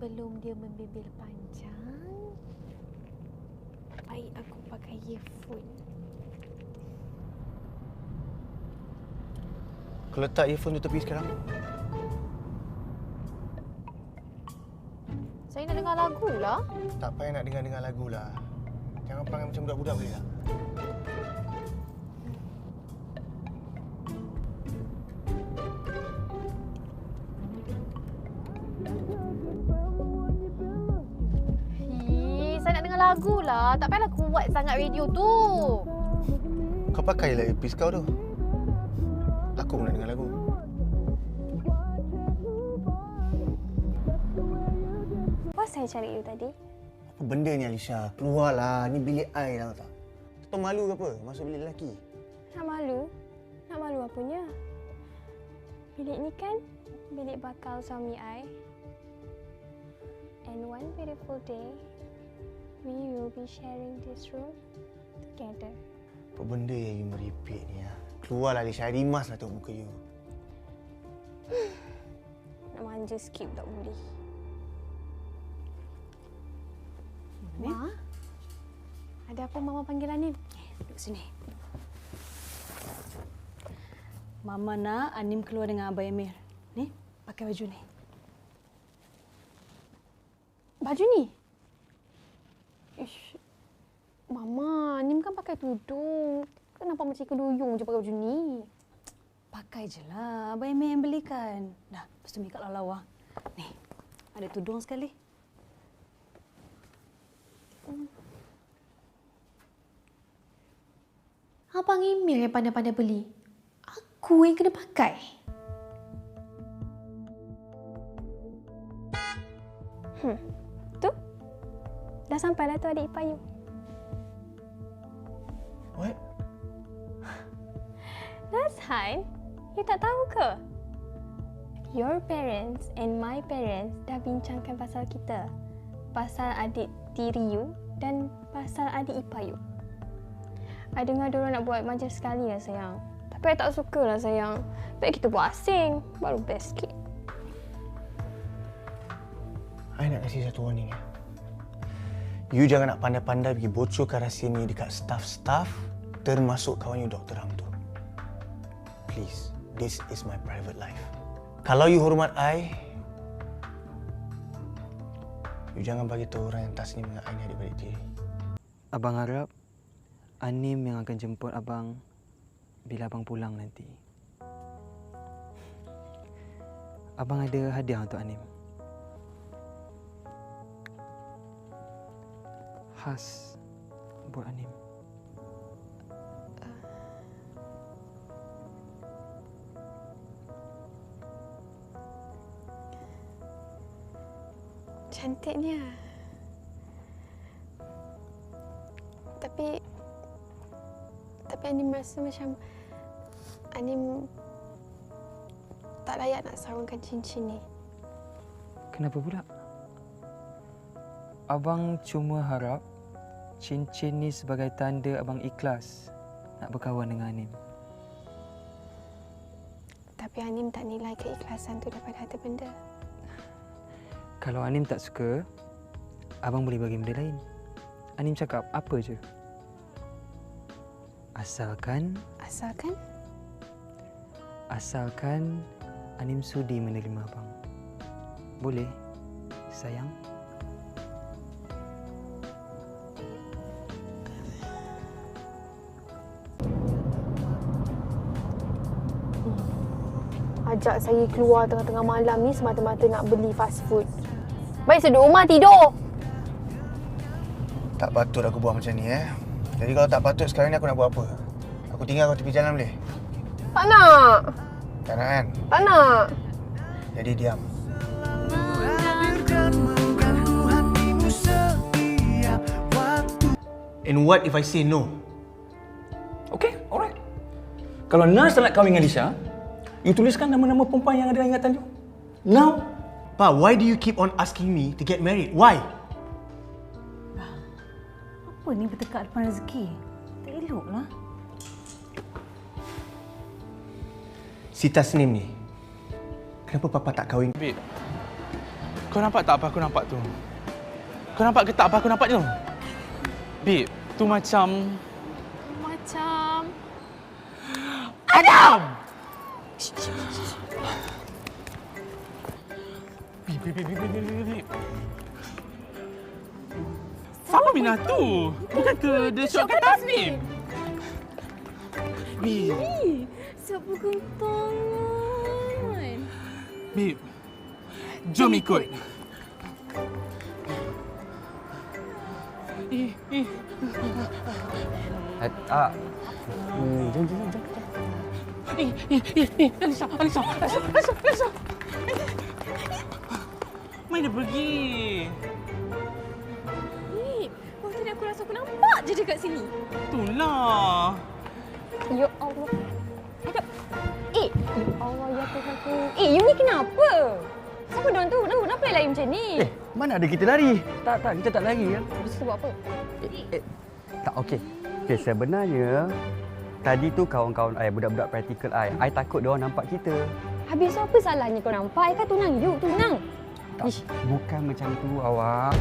sebelum dia membebel panjang, baik aku pakai earphone. Kau letak earphone tu tepi sekarang. Saya nak dengar lagu lah. Tak payah nak dengar lagu lah. Jangan perangai macam budak-budak boleh tak? Saya nak dengar lagu lah. Tak payahlah kuat sangat radio tu. Kau pakailah earpiece kau tu. Aku pun nak dengar lagu. Apa saya cari you tadi? Apa benda ni Alisha? Keluarlah. Ni bilik I tahu tak? Kau malu ke apa masuk bilik lelaki? Nak malu? Nak malu apanya? Bilik ni kan bilik bakal suami I. And one beautiful day, we will be sharing this room together. Apa benda yang you meripik ni ya? Keluarlah Alisha. Rimas lah tengok muka you. Nak manja skip tak boleh. Ma? Ada apa Mama panggil Anim? Duduk sini. Mama nak Anim keluar dengan Abang Amir. Ni, pakai baju ni. Baju ni? Ish. Mama, Anim kan pakai tudung. Kenapa macam ikan duyung je pakai baju ni? Pakai je lah. Abang Amir yang belikan. Dah, lepas tu make up lawa. Ni, ada tudung sekali. Abang Emil yang pandai-pandai beli. Aku yang kena pakai. Tu? Dah sampai dah tu adik ipar you. What? Nazhan, you tak tahu ke? Your parents and my parents dah bincangkan pasal kita. Pasal adik tiri you dan pasal adik ipar you. I dengar diorang nak buat manja sekali lah sayang. Tapi I tak suka lah sayang. Baik kita buat asing, baru best sikit. I nak kasih satu warning ya. You jangan nak pandai-pandai pergi bocorkan rahsia ni dekat staff-staff termasuk kawan you Dr. Hamdu. Please, this is my private life. Kalau you hormat I, you jangan bagi tahu orang yang Tasnim dengan I ni adik-beradik tiri. Abang harap Anim yang akan jemput abang bila abang pulang nanti. Abang ada hadiah untuk Anim. Khas buat Anim. Cantiknya. Tapi Anim rasa macam Anim tak layak nak sarungkan cincin ni. Kenapa pula? Abang cuma harap cincin ni sebagai tanda abang ikhlas nak berkawan dengan Anim. Tapi Anim tak nilai keikhlasan tu daripada harta benda. Kalau Anim tak suka, abang boleh bagi benda lain. Anim cakap apa je. Asalkan Anim sudi menerima abang. Boleh, sayang? Ajak saya keluar tengah-tengah malam ni semata-mata nak beli fast food. Baik saya duduk rumah tidur. Tak patut aku buat macam ni Jadi kalau tak patut sekarang ni aku nak buat apa? Aku tinggal kau tepi jalan boleh? Tak nak. Tak nak kan? Tak nak. Jadi diam. And what if I say no? Okay, alright. Kalau Naz tak nak kahwin dengan Lisha, you tuliskan nama-nama perempuan yang ada dalam ingatan you. Now. Pa, why do you keep on asking me to get married? Why? Apa ni bertekak depan rezeki? Tak eloklah. Si Tasnim ni, kenapa Papa tak kahwin? Babe, Kau nampak tak apa aku nampak tu? Kau nampak ke tak apa aku nampak tu? Babe, tu macam... Adam! Babe. Siapa Minah tu? Bukan ke dia shot kat Tasnim? Babe. Siapa gentangan? Babe. Jom ikut. Jom. Alisa. Mana pergi? Waktu ni aku rasa aku nampak je dekat sini. Itulah. Ya Allah. Aduh. Ya Allah, ya Tuhanku. You ni kenapa? Siapa diorang tu? Kenapa lari macam ni? Mana ada kita lari? Tak, kita tak lari ya. Habis tu buat apa? Tak, okey. Okey, sebenarnya tadi tu kawan-kawan I, budak-budak praktikal I takut diorang nampak kita. Habis tu apa salahnya kau nampak? I kan tunang. You tunang. Tak, bukan macam tu awak.